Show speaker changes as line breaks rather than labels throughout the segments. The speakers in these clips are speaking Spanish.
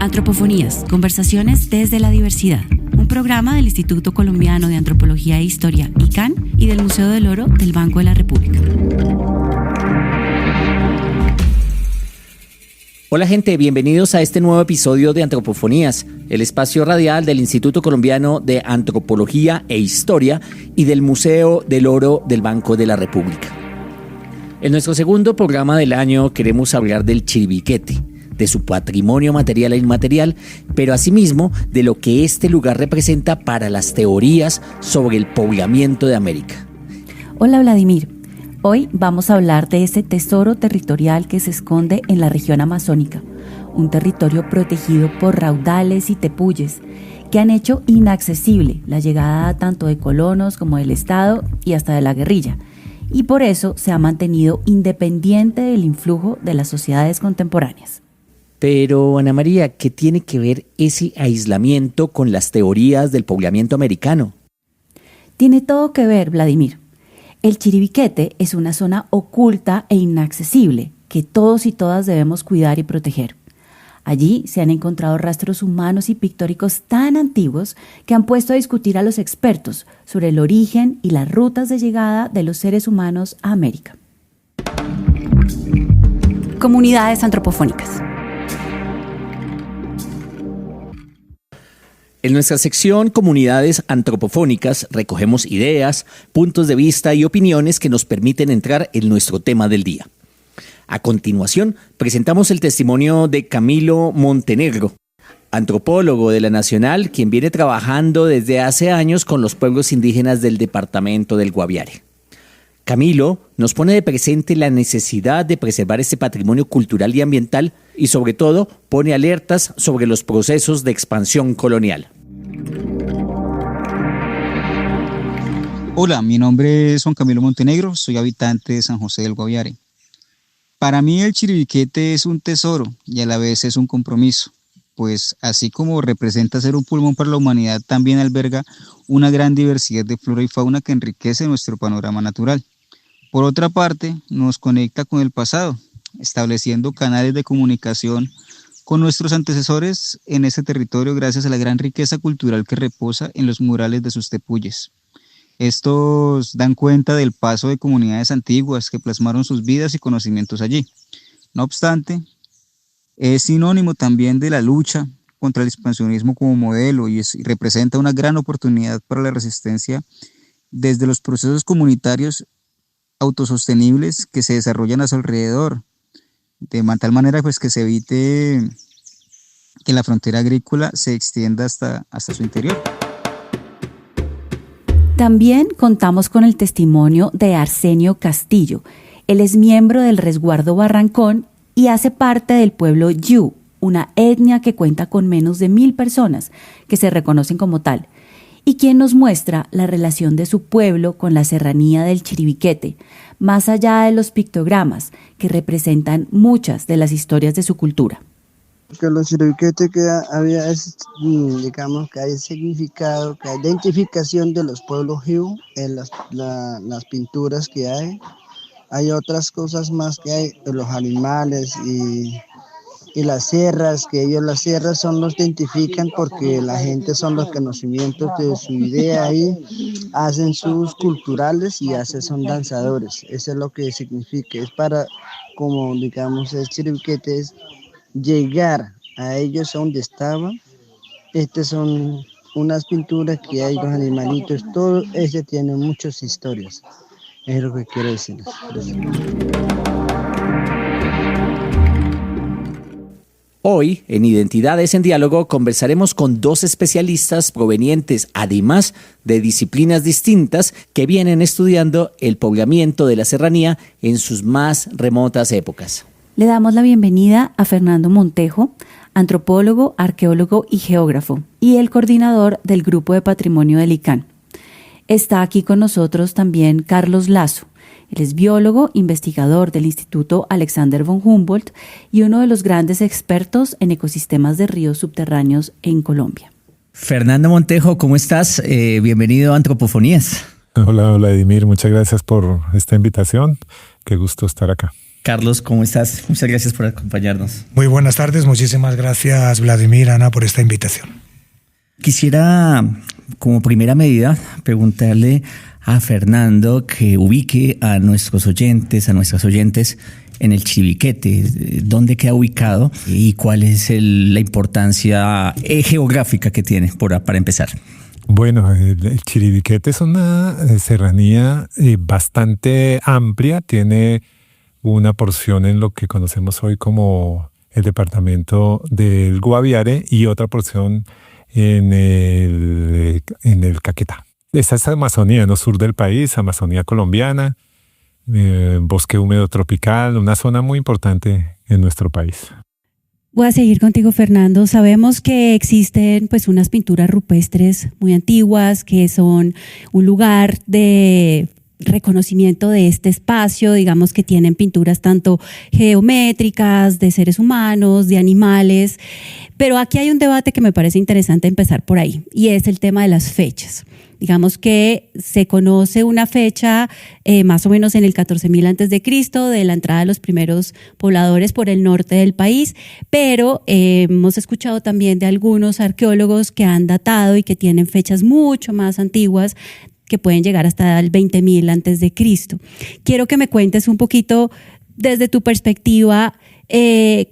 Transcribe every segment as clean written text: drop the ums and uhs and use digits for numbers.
Antropofonías, conversaciones desde la diversidad. Un programa del Instituto Colombiano de Antropología e Historia, ICANN, y del Museo del Oro del Banco de la República.
Hola gente, bienvenidos a este nuevo episodio de Antropofonías, el espacio radial del Instituto Colombiano de Antropología e Historia y del Museo del Oro del Banco de la República. En nuestro segundo programa del año queremos hablar del Chiribiquete, de su patrimonio material e inmaterial, pero asimismo de lo que este lugar representa para las teorías sobre el poblamiento de América.
Hola Vladimir, hoy vamos a hablar de ese tesoro territorial que se esconde en la región amazónica, un territorio protegido por raudales y tepuyes que han hecho inaccesible la llegada tanto de colonos como del Estado y hasta de la guerrilla, y por eso se ha mantenido independiente del influjo de las sociedades contemporáneas.
Pero, Ana María, ¿qué tiene que ver ese aislamiento con las teorías del poblamiento americano?
Tiene todo que ver, Vladimir. El Chiribiquete es una zona oculta e inaccesible que todos y todas debemos cuidar y proteger. Allí se han encontrado rastros humanos y pictóricos tan antiguos que han puesto a discutir a los expertos sobre el origen y las rutas de llegada de los seres humanos a América. Comunidades antropofónicas.
En nuestra sección Comunidades Antropofónicas recogemos ideas, puntos de vista y opiniones que nos permiten entrar en nuestro tema del día. A continuación, presentamos el testimonio de Camilo Montenegro, antropólogo de la Nacional, quien viene trabajando desde hace años con los pueblos indígenas del departamento del Guaviare. Camilo nos pone de presente la necesidad de preservar este patrimonio cultural y ambiental y, sobre todo, pone alertas sobre los procesos de expansión colonial.
Hola, mi nombre es Juan Camilo Montenegro, soy habitante de San José del Guaviare. Para mí el Chiribiquete es un tesoro y a la vez es un compromiso, pues así como representa ser un pulmón para la humanidad, también alberga una gran diversidad de flora y fauna que enriquece nuestro panorama natural. Por otra parte, nos conecta con el pasado, estableciendo canales de comunicación con nuestros antecesores en ese territorio gracias a la gran riqueza cultural que reposa en los murales de sus tepuyes. Estos dan cuenta del paso de comunidades antiguas que plasmaron sus vidas y conocimientos allí. No obstante, es sinónimo también de la lucha contra el expansionismo como modelo y representa una gran oportunidad para la resistencia desde los procesos comunitarios autosostenibles que se desarrollan a su alrededor, de tal manera pues, que se evite que la frontera agrícola se extienda hasta su interior.
También contamos con el testimonio de Arsenio Castillo. Él es miembro del Resguardo Barrancón y hace parte del pueblo Yu, una etnia que cuenta con menos de 1,000 personas que se reconocen como tal, y quien nos muestra la relación de su pueblo con la serranía del Chiribiquete, más allá de los pictogramas que representan muchas de las historias de su cultura.
Que los Chiribiquete que había, digamos que hay significado, que hay identificación de los pueblos Hu en las pinturas que hay. Hay otras cosas más que hay, de los animales y las sierras, que ellos las sierras los identifican porque la gente son los conocimientos de su idea ahí, hacen sus culturales y son danzadores. Eso es lo que significa, es para, como digamos, el Chiribiquete es llegar a ellos a donde estaban. Estas son unas pinturas que hay, los animalitos, todo eso tiene muchas historias. Es lo que quiero decir.
Hoy, en Identidades en Diálogo, conversaremos con 2 especialistas provenientes, además de disciplinas distintas, que vienen estudiando el poblamiento de la serranía en sus más remotas épocas.
Le damos la bienvenida a Fernando Montejo, antropólogo, arqueólogo y geógrafo, y el coordinador del Grupo de Patrimonio del ICANN. Está aquí con nosotros también Carlos Lazo. Él es biólogo, investigador del Instituto Alexander von Humboldt y uno de los grandes expertos en ecosistemas de ríos subterráneos en Colombia.
Fernando Montejo, ¿cómo estás? Bienvenido a Antropofonías.
Hola Vladimir, muchas gracias por esta invitación. Qué gusto estar acá.
Carlos, ¿cómo estás? Muchas gracias por acompañarnos.
Muy buenas tardes, muchísimas gracias Vladimir, Ana, por esta invitación.
Quisiera, como primera medida, preguntarle a Fernando que ubique a nuestros oyentes, a nuestras oyentes en el Chiribiquete. ¿Dónde queda ubicado y cuál es la importancia geográfica que tiene para empezar?
Bueno, el Chiribiquete es una serranía bastante amplia, tiene una porción en lo que conocemos hoy como el departamento del Guaviare y otra porción en el Caquetá. Esta es Amazonía, en el sur del país, Amazonía colombiana, bosque húmedo tropical, una zona muy importante en nuestro país.
Voy a seguir contigo, Fernando. Sabemos que existen pues unas pinturas rupestres muy antiguas que son un lugar de reconocimiento de este espacio, digamos que tienen pinturas tanto geométricas, de seres humanos, de animales, pero aquí hay un debate que me parece interesante empezar por ahí, y es el tema de las fechas. Digamos que se conoce una fecha más o menos en el 14.000 a.C. de la entrada de los primeros pobladores por el norte del país, pero hemos escuchado también de algunos arqueólogos que han datado y que tienen fechas mucho más antiguas que pueden llegar hasta el 20.000 a.C. Quiero que me cuentes un poquito desde tu perspectiva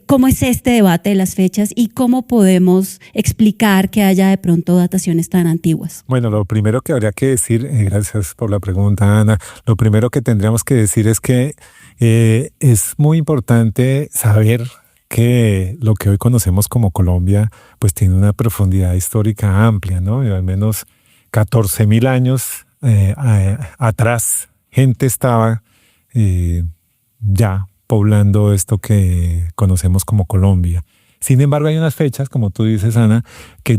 cómo es este debate de las fechas y cómo podemos explicar que haya de pronto dataciones tan antiguas.
Bueno, lo primero que habría que decir, gracias por la pregunta, Ana, lo primero que tendríamos que decir es que es muy importante saber que lo que hoy conocemos como Colombia pues tiene una profundidad histórica amplia, ¿no? Y al menos 14.000 años atrás, gente estaba ya poblando esto que conocemos como Colombia. Sin embargo, hay unas fechas, como tú dices, Ana, que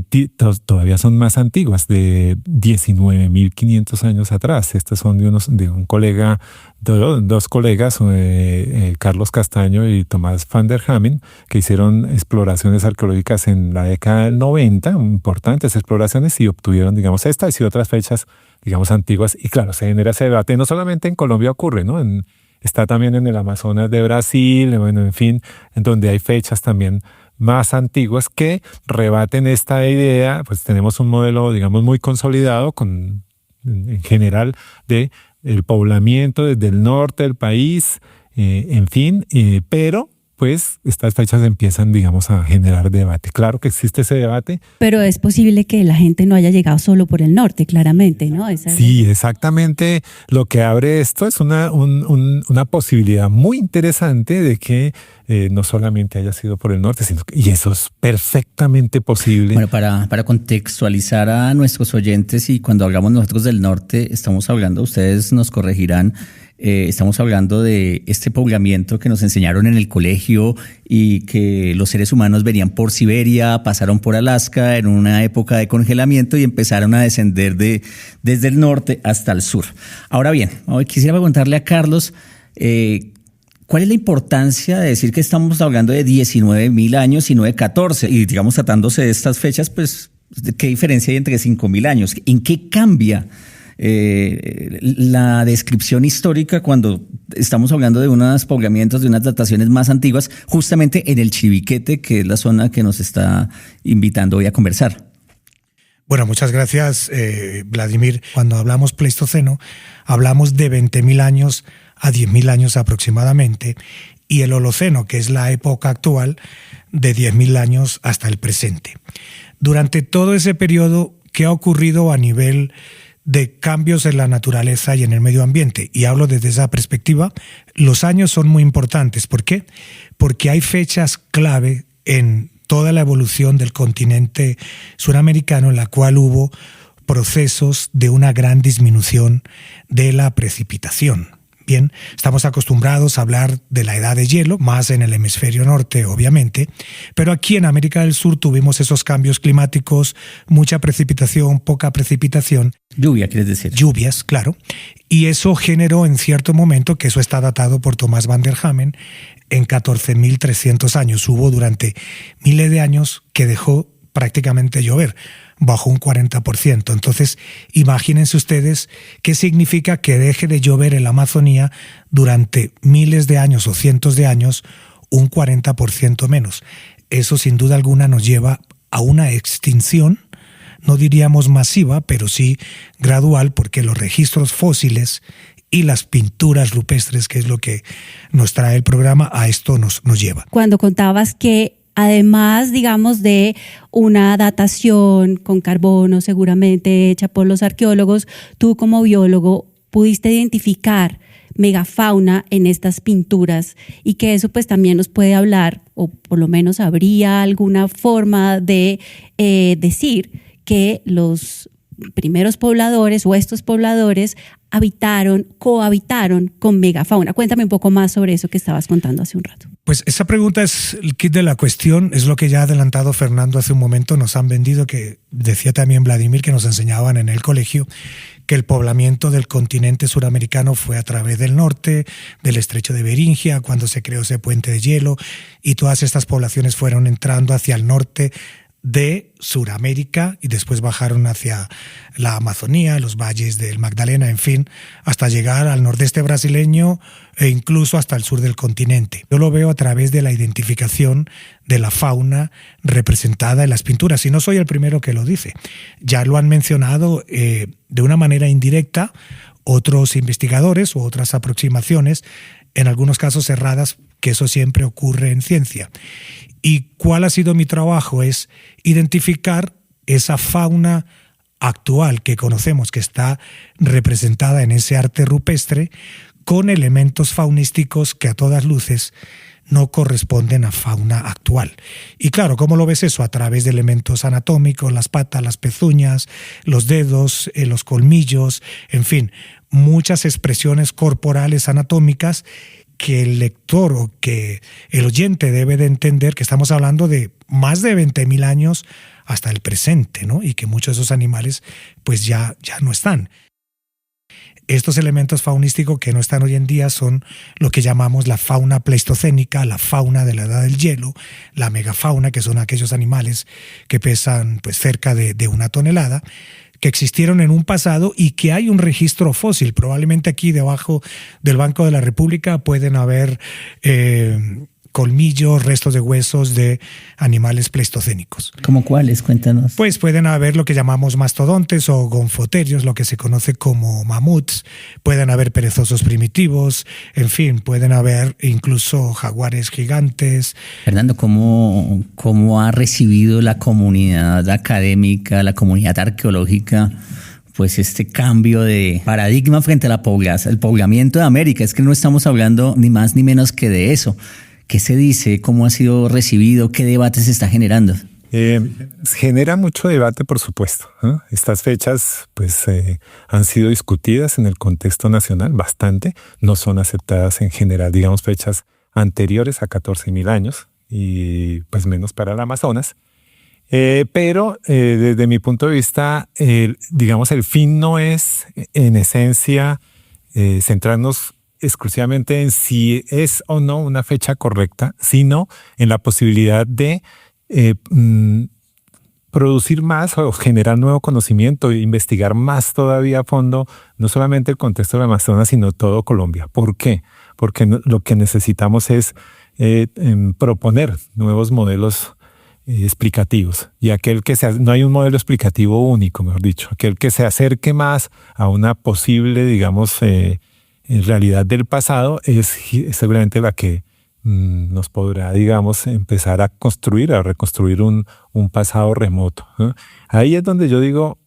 todavía son más antiguas, de 19.500 años atrás. Estas son de un colega, dos colegas, Carlos Castaño y Tomás van der Hamen, que hicieron exploraciones arqueológicas en la década del 90, importantes exploraciones, y obtuvieron, digamos, estas y otras fechas, digamos, antiguas. Y claro, se genera ese debate. No solamente en Colombia ocurre, ¿no? Está también en el Amazonas de Brasil, bueno, en fin, en donde hay fechas también más antiguas que rebaten esta idea. Pues tenemos un modelo, digamos, muy consolidado en general de el poblamiento desde el norte del país, en fin, pero pues estas fechas empiezan, digamos, a generar debate. Claro que existe ese debate.
Pero es posible que la gente no haya llegado solo por el norte, claramente, ¿no?
Sí, exactamente. Lo que abre esto es una posibilidad muy interesante de que no solamente haya sido por el norte, y eso es perfectamente posible.
Bueno, para contextualizar a nuestros oyentes, y cuando hablamos nosotros del norte, estamos hablando, ustedes nos corregirán, estamos hablando de este poblamiento que nos enseñaron en el colegio y que los seres humanos venían por Siberia, pasaron por Alaska en una época de congelamiento y empezaron a descender desde el norte hasta el sur. Ahora bien, hoy quisiera preguntarle a Carlos, ¿cuál es la importancia de decir que estamos hablando de 19.000 años y no de 14? Y digamos, tratándose de estas fechas, pues, ¿qué diferencia hay entre 5.000 años? ¿En qué cambia la descripción histórica cuando estamos hablando de unos poblamientos, de unas dataciones más antiguas, justamente en el Chiribiquete, que es la zona que nos está invitando hoy a conversar?
Bueno, muchas gracias, Vladimir. Cuando hablamos Pleistoceno, hablamos de 20.000 años a 10.000 años aproximadamente, y el Holoceno, que es la época actual, de 10.000 años hasta el presente. Durante todo ese periodo, ¿qué ha ocurrido a nivel de cambios en la naturaleza y en el medio ambiente? Y hablo desde esa perspectiva. Los años son muy importantes. ¿Por qué? Porque hay fechas clave en toda la evolución del continente suramericano en la cual hubo procesos de una gran disminución de la precipitación. Bien, estamos acostumbrados a hablar de la edad de hielo, más en el hemisferio norte, obviamente, pero aquí en América del Sur tuvimos esos cambios climáticos, mucha precipitación, poca precipitación.
Lluvia, ¿quieres decir?
Lluvias, claro. Y eso generó en cierto momento, que eso está datado por Tomás van der Hamen, en 14.300 años. Hubo durante miles de años que dejó prácticamente llover, bajó un 40%. Entonces, imagínense ustedes qué significa que deje de llover en la Amazonía durante miles de años o cientos de años, un 40% menos. Eso sin duda alguna nos lleva a una extinción, no diríamos masiva, pero sí gradual, porque los registros fósiles y las pinturas rupestres, que es lo que nos trae el programa, a esto nos lleva.
Cuando contabas que además, digamos, de una datación con carbono seguramente hecha por los arqueólogos, tú como biólogo pudiste identificar megafauna en estas pinturas y que eso pues también nos puede hablar, o por lo menos habría alguna forma de decir que los primeros pobladores o estos pobladores cohabitaron con megafauna. Cuéntame un poco más sobre eso que estabas contando hace un rato.
Pues esa pregunta es el kit de la cuestión, es lo que ya ha adelantado Fernando hace un momento, nos han vendido, que decía también Vladimir, que nos enseñaban en el colegio, que el poblamiento del continente suramericano fue a través del norte, del estrecho de Beringia, cuando se creó ese puente de hielo, y todas estas poblaciones fueron entrando hacia el norte de Suramérica y después bajaron hacia la Amazonía, los valles del Magdalena, en fin, hasta llegar al nordeste brasileño e incluso hasta el sur del continente. Yo lo veo a través de la identificación de la fauna representada en las pinturas, y no soy el primero que lo dice. Ya lo han mencionado de una manera indirecta otros investigadores u otras aproximaciones, en algunos casos erradas, que eso siempre ocurre en ciencia. ¿Y cuál ha sido mi trabajo? Es identificar esa fauna actual que conocemos, que está representada en ese arte rupestre, con elementos faunísticos que a todas luces no corresponden a fauna actual. Y claro, ¿cómo lo ves eso? A través de elementos anatómicos, las patas, las pezuñas, los dedos, los colmillos, en fin, muchas expresiones corporales anatómicas que el lector o que el oyente debe de entender que estamos hablando de más de 20.000 años hasta el presente, ¿no? Y que muchos de esos animales pues ya no están. Estos elementos faunísticos que no están hoy en día son lo que llamamos la fauna pleistocénica, la fauna de la edad del hielo, la megafauna, que son aquellos animales que pesan pues cerca de 1 tonelada, que existieron en un pasado y que hay un registro fósil. Probablemente aquí debajo del Banco de la República pueden haber colmillos, restos de huesos de animales pleistocénicos.
¿Cómo cuáles? Cuéntanos.
Pues pueden haber lo que llamamos mastodontes o gonfoterios, lo que se conoce como mamuts, pueden haber perezosos primitivos, en fin, pueden haber incluso jaguares gigantes.
Fernando, ¿cómo ha recibido la comunidad académica, la comunidad arqueológica, pues este cambio de paradigma frente a la población, el poblamiento de América? Es que no estamos hablando ni más ni menos que de eso. ¿Qué se dice? ¿Cómo ha sido recibido? ¿Qué debate se está generando?
Genera mucho debate, por supuesto, ¿no? Estas fechas pues, han sido discutidas en el contexto nacional bastante. No son aceptadas en general, digamos, fechas anteriores a 14.000 años y pues menos para el Amazonas. Pero desde mi punto de vista, digamos, el fin no es en esencia centrarnos exclusivamente en si es o no una fecha correcta, sino en la posibilidad de producir más o generar nuevo conocimiento, investigar más todavía a fondo, no solamente el contexto de Amazonas, sino todo Colombia. ¿Por qué? Porque lo que necesitamos es proponer nuevos modelos explicativos, y no hay un modelo explicativo único, mejor dicho, aquel que se acerque más a una posible, digamos, en realidad del pasado es seguramente la que nos podrá, digamos, empezar a reconstruir un pasado remoto, ¿no? Ahí es donde yo digo,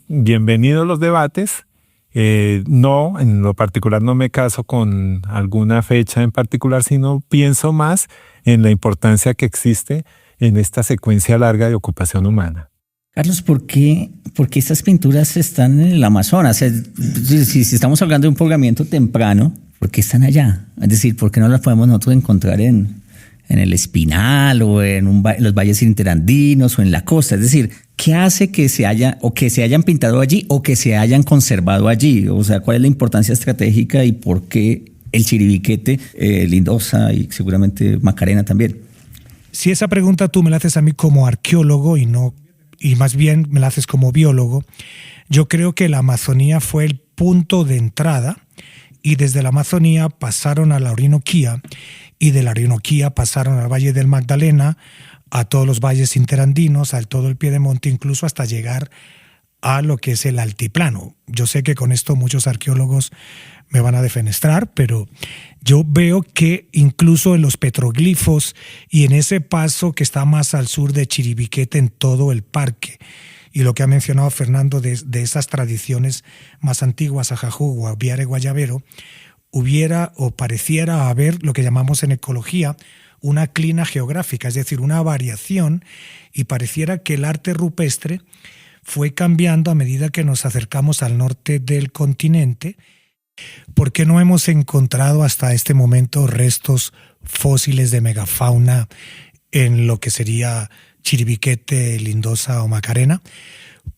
bienvenidos los debates. No, en lo particular no me caso con alguna fecha en particular, sino pienso más en la importancia que existe en esta secuencia larga de ocupación humana.
Carlos, ¿por qué estas pinturas están en el Amazonas? O sea, si estamos hablando de un poblamiento temprano, ¿por qué están allá? Es decir, ¿por qué no las podemos nosotros encontrar en el Espinal o en los valles interandinos o en la costa? Es decir, ¿qué hace que se hayan pintado allí o que se hayan conservado allí? O sea, ¿cuál es la importancia estratégica y por qué el Chiribiquete, Lindosa y seguramente Macarena también?
Si esa pregunta tú me la haces a mí como arqueólogo y más bien me la haces como biólogo, yo creo que la Amazonía fue el punto de entrada y desde la Amazonía pasaron a la Orinoquía y de la Orinoquía pasaron al Valle del Magdalena, a todos los valles interandinos, a todo el Piedemonte, incluso hasta llegar a lo que es el altiplano. Yo sé que con esto muchos arqueólogos me van a defenestrar, pero yo veo que incluso en los petroglifos y en ese paso que está más al sur de Chiribiquete, en todo el parque, y lo que ha mencionado Fernando de esas tradiciones más antiguas, Ajajú, Guaviare, Guayabero, hubiera o pareciera haber lo que llamamos en ecología una clina geográfica, es decir, una variación, y pareciera que el arte rupestre fue cambiando a medida que nos acercamos al norte del continente, porque no hemos encontrado hasta este momento restos fósiles de megafauna en lo que sería Chiribiquete, Lindosa o Macarena,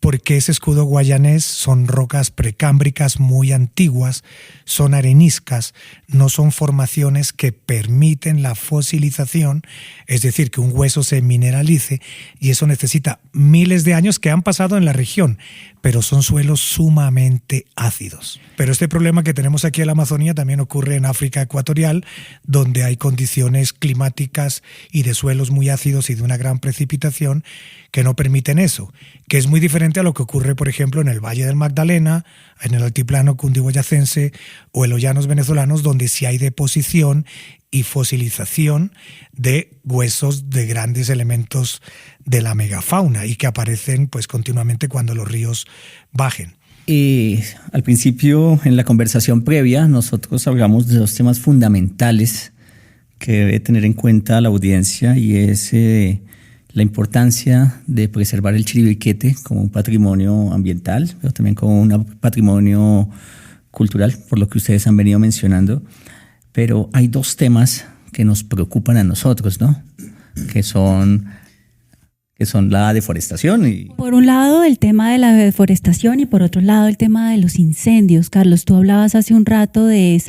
porque ese escudo guayanés son rocas precámbricas muy antiguas, son areniscas, no son formaciones que permiten la fosilización, es decir, que un hueso se mineralice, y eso necesita miles de años que han pasado en la región, pero son suelos sumamente ácidos. Pero este problema que tenemos aquí en la Amazonía también ocurre en África ecuatorial, donde hay condiciones climáticas y de suelos muy ácidos y de una gran precipitación que no permiten eso, que es muy diferente a lo que ocurre, por ejemplo, en el Valle del Magdalena, en el altiplano cundiboyacense o en los llanos venezolanos, donde sí hay deposición y fosilización de huesos de grandes elementos de la megafauna y que aparecen pues continuamente cuando los ríos bajen.
Al principio, en la conversación previa, nosotros hablamos de dos temas fundamentales que debe tener en cuenta la audiencia, y es la importancia de preservar el Chiribiquete como un patrimonio ambiental, pero también como un patrimonio cultural, por lo que ustedes han venido mencionando. Pero hay dos temas que nos preocupan a nosotros, ¿no? Que son la deforestación.
Por un lado, el tema de la deforestación, y por otro lado, el tema de los incendios. Carlos, tú hablabas hace un rato de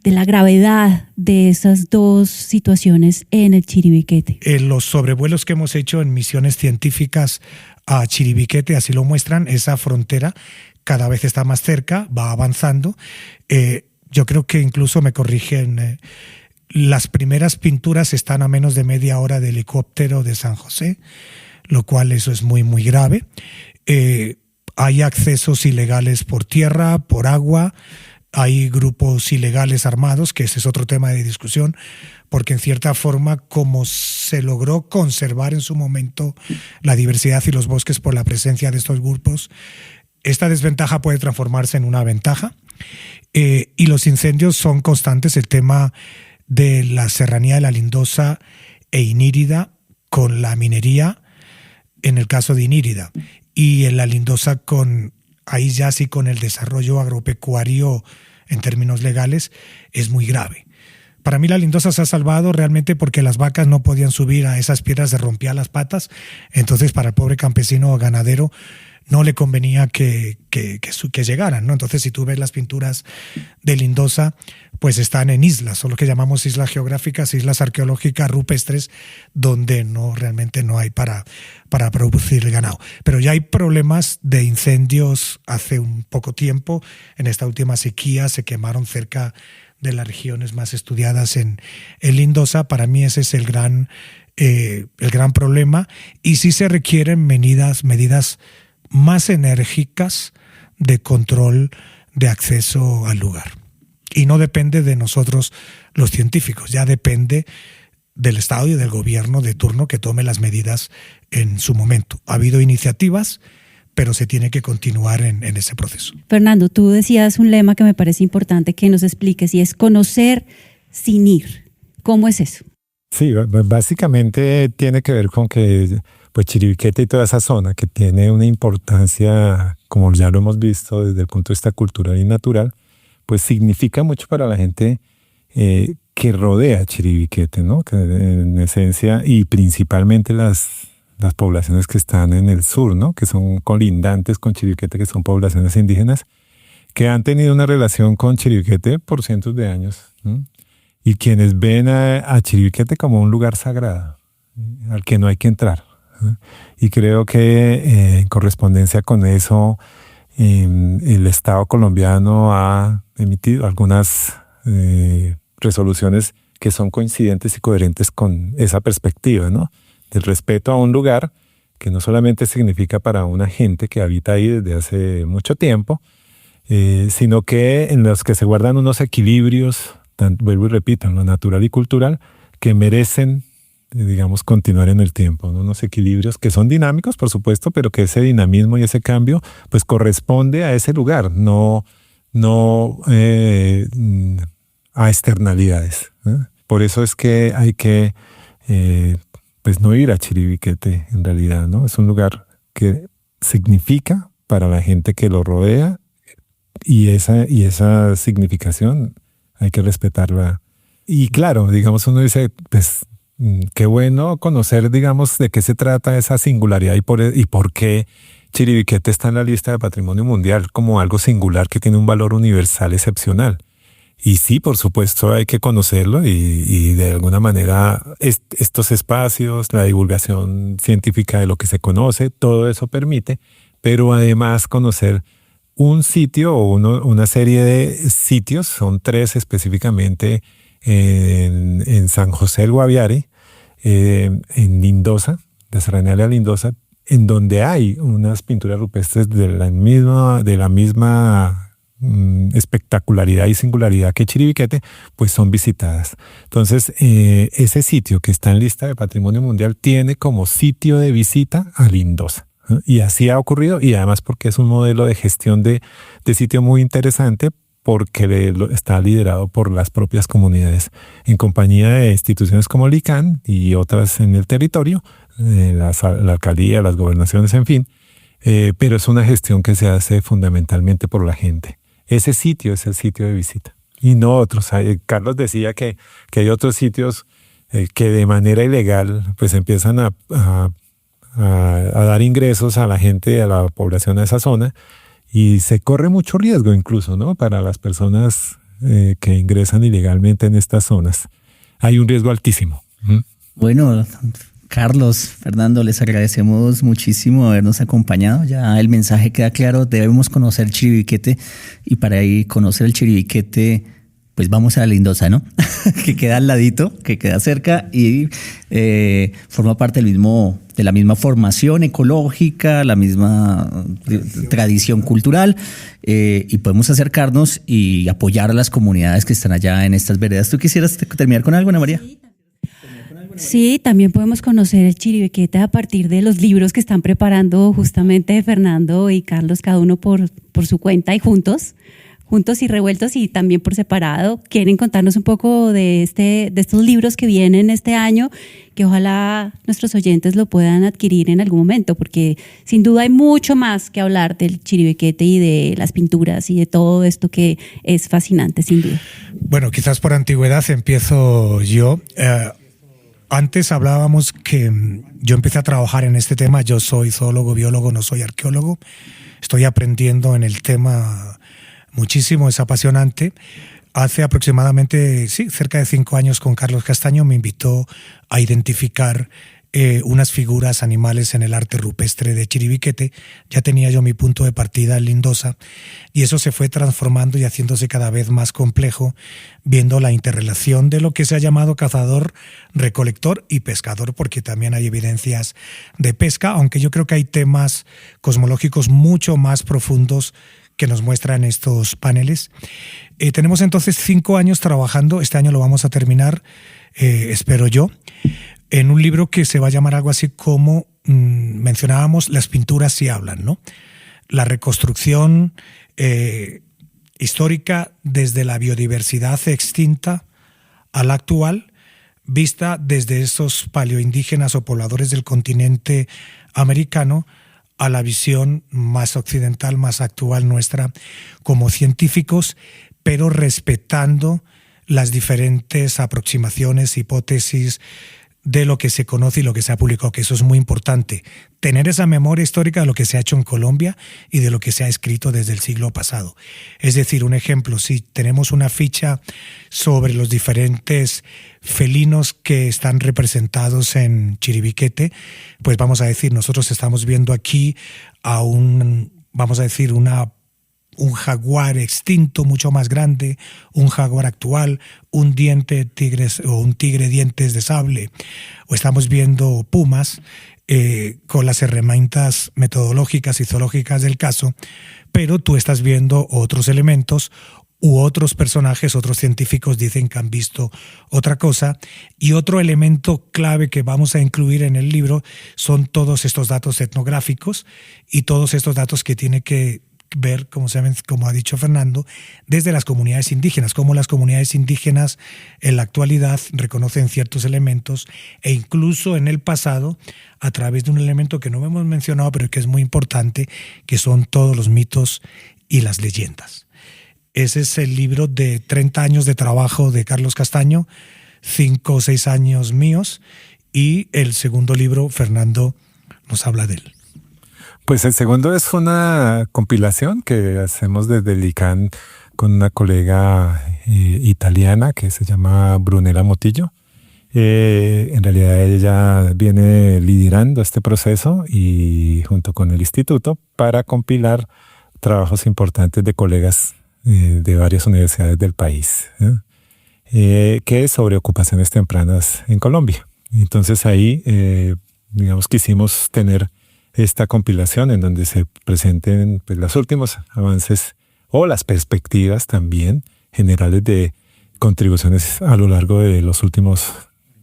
la gravedad de esas dos situaciones en el Chiribiquete.
Los sobrevuelos que hemos hecho en misiones científicas a Chiribiquete así lo muestran. Esa frontera cada vez está más cerca, va avanzando. Yo creo que incluso me corrigen, las primeras pinturas están a menos de media hora de helicóptero de San José, lo cual eso es muy, muy grave. Hay accesos ilegales por tierra, por agua. Hay grupos ilegales armados, que ese es otro tema de discusión, porque en cierta forma, como se logró conservar en su momento la diversidad y los bosques por la presencia de estos grupos, esta desventaja puede transformarse en una ventaja. Y los incendios son constantes. El tema de la serranía de la Lindosa e Inírida con la minería, en el caso de Inírida, y en la Lindosa ahí ya sí con el desarrollo agropecuario en términos legales, es muy grave. Para mí la Lindosa se ha salvado realmente porque las vacas no podían subir a esas piedras, se rompían las patas, entonces para el pobre campesino o ganadero no le convenía que llegaran, ¿no? Entonces, si tú ves las pinturas de Lindosa, pues están en islas, son lo que llamamos islas geográficas, islas arqueológicas rupestres, donde realmente no hay para producir el ganado. Pero ya hay problemas de incendios hace un poco tiempo. En esta última sequía se quemaron cerca de las regiones más estudiadas en Lindosa. Para mí ese es el gran problema, y sí se requieren medidas más enérgicas de control de acceso al lugar. Y no depende de nosotros los científicos, ya depende del Estado y del gobierno de turno que tome las medidas en su momento. Ha habido iniciativas, pero se tiene que continuar en ese proceso.
Fernando, tú decías un lema que me parece importante que nos expliques, y es conocer sin ir. ¿Cómo es eso?
Sí, básicamente tiene que ver con que pues Chiribiquete y toda esa zona que tiene una importancia, como ya lo hemos visto desde el punto de vista cultural y natural, pues significa mucho para la gente que rodea Chiribiquete, ¿no? Que en esencia, y principalmente las poblaciones que están en el sur, ¿no? Que son colindantes con Chiribiquete, que son poblaciones indígenas, que han tenido una relación con Chiribiquete por cientos de años, ¿no? Y quienes ven a Chiribiquete como un lugar sagrado, al que no hay que entrar. Y creo que en correspondencia con eso, el Estado colombiano ha emitido algunas resoluciones que son coincidentes y coherentes con esa perspectiva, ¿no? Del respeto a un lugar que no solamente significa para una gente que habita ahí desde hace mucho tiempo, sino que en los que se guardan unos equilibrios, vuelvo y repito, en lo natural y cultural, que merecen, digamos, continuar en el tiempo, ¿no? Unos equilibrios que son dinámicos, por supuesto, pero que ese dinamismo y ese cambio pues corresponde a ese lugar, no a externalidades, ¿eh? Por eso es que hay que pues no ir a Chiribiquete en realidad, ¿no? Es un lugar que significa para la gente que lo rodea, y esa significación hay que respetarla. Y claro, digamos, uno dice, pues qué bueno conocer, digamos, de qué se trata esa singularidad y por qué Chiribiquete está en la lista de Patrimonio Mundial como algo singular que tiene un valor universal excepcional. Y sí, por supuesto, hay que conocerlo y de alguna manera estos espacios, la divulgación científica de lo que se conoce, todo eso permite, pero además conocer un sitio o una serie de sitios, son 3 específicamente en San José del Guaviare, en Lindosa, de Serranía a Lindosa, en donde hay unas pinturas rupestres de la misma espectacularidad y singularidad que Chiribiquete, pues son visitadas. Entonces, ese sitio que está en lista de Patrimonio Mundial tiene como sitio de visita a Lindosa. Y así ha ocurrido, y además porque es un modelo de gestión de sitio muy interesante, porque está liderado por las propias comunidades, en compañía de instituciones como el ICANN y otras en el territorio, la alcaldía, las gobernaciones, en fin, pero es una gestión que se hace fundamentalmente por la gente. Ese sitio es el sitio de visita y no otros. Carlos decía que hay otros sitios que de manera ilegal pues empiezan a dar ingresos a la gente, a la población de esa zona, y se corre mucho riesgo incluso, ¿no? Para las personas que ingresan ilegalmente en estas zonas. Hay un riesgo altísimo.
Bueno, Carlos, Fernando, les agradecemos muchísimo habernos acompañado. Ya el mensaje queda claro, debemos conocer Chiribiquete, y para ir a conocer el Chiribiquete, pues vamos a Lindosa, ¿no? Que queda al ladito, que queda cerca y forma parte de la misma formación ecológica, la misma tradición cultural, y podemos acercarnos y apoyar a las comunidades que están allá en estas veredas. ¿Tú quisieras terminar con algo, Ana María?
Sí, también podemos conocer el Chiribiquete a partir de los libros que están preparando justamente Fernando y Carlos, cada uno por su cuenta y juntos y revueltos, y también por separado. Quieren contarnos un poco de estos libros que vienen este año, que ojalá nuestros oyentes lo puedan adquirir en algún momento, porque sin duda hay mucho más que hablar del Chiribiquete y de las pinturas y de todo esto que es fascinante, sin duda.
Bueno, quizás por antigüedad empiezo yo. Antes hablábamos que yo empecé a trabajar en este tema. Yo soy zoólogo, biólogo, no soy arqueólogo. Estoy aprendiendo en el tema muchísimo, es apasionante. Hace aproximadamente, cerca de 5 años, con Carlos Castaño me invitó a identificar unas figuras animales en el arte rupestre de Chiribiquete. Ya tenía yo mi punto de partida en Lindosa, y eso se fue transformando y haciéndose cada vez más complejo, viendo la interrelación de lo que se ha llamado cazador, recolector y pescador, porque también hay evidencias de pesca, aunque yo creo que hay temas cosmológicos mucho más profundos que nos muestran estos paneles. Tenemos entonces 5 años trabajando, este año lo vamos a terminar, espero yo, en un libro que se va a llamar algo así como, mencionábamos, las pinturas sí hablan, ¿no? La reconstrucción histórica desde la biodiversidad extinta a la actual, vista desde esos paleoindígenas o pobladores del continente americano a la visión más occidental, más actual nuestra como científicos, pero respetando las diferentes aproximaciones, hipótesis, de lo que se conoce y lo que se ha publicado, que eso es muy importante. Tener esa memoria histórica de lo que se ha hecho en Colombia y de lo que se ha escrito desde el siglo pasado. Es decir, un ejemplo, si tenemos una ficha sobre los diferentes felinos que están representados en Chiribiquete, pues vamos a decir, nosotros estamos viendo aquí a un jaguar extinto mucho más grande, un jaguar actual, un tigre dientes de sable, o estamos viendo pumas con las herramientas metodológicas y zoológicas del caso, pero tú estás viendo otros elementos u otros personajes, otros científicos dicen que han visto otra cosa, y otro elemento clave que vamos a incluir en el libro son todos estos datos etnográficos y todos estos datos que tiene que ver, como ha dicho Fernando, desde las comunidades indígenas, cómo las comunidades indígenas en la actualidad reconocen ciertos elementos e incluso en el pasado a través de un elemento que no hemos mencionado pero que es muy importante, que son todos los mitos y las leyendas. Ese es el libro de 30 años de trabajo de Carlos Castaño, 5 o 6 años míos, y el segundo libro, Fernando nos habla de él.
Pues el segundo es una compilación que hacemos desde el ICANN con una colega italiana que se llama Brunella Motillo. En realidad ella viene liderando este proceso y junto con el instituto para compilar trabajos importantes de colegas de varias universidades del país, que es sobre ocupaciones tempranas en Colombia. Entonces ahí, quisimos tener esta compilación en donde se presenten pues, los últimos avances o las perspectivas también generales de contribuciones a lo largo de los últimos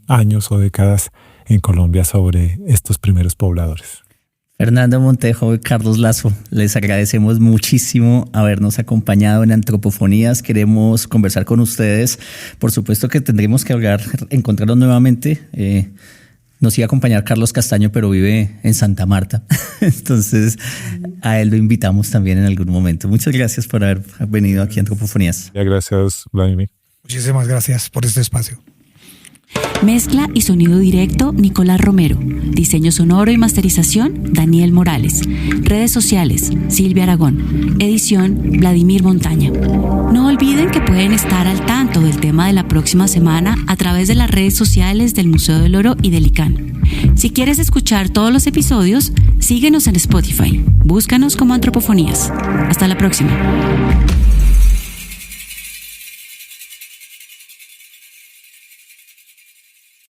años o décadas en Colombia sobre estos primeros pobladores.
Fernando Montejo y Carlos Lazo, les agradecemos muchísimo habernos acompañado en Antropofonías. Queremos conversar con ustedes. Por supuesto que tendremos que encontrarlos nuevamente. Nos iba a acompañar Carlos Castaño, pero vive en Santa Marta. Entonces, a él lo invitamos también en algún momento. Muchas gracias por haber venido aquí a Antropofonías.
Gracias, Vladimir.
Muchísimas gracias por este espacio.
Mezcla y sonido directo, Nicolás Romero. Diseño sonoro y masterización, Daniel Morales. Redes sociales, Silvia Aragón. Edición, Vladimir Montaña. No olviden que pueden estar al tanto del tema de la próxima semana a través de las redes sociales del Museo del Oro y del ICANN. Si quieres escuchar todos los episodios, síguenos en Spotify. Búscanos como Antropofonías. Hasta la próxima.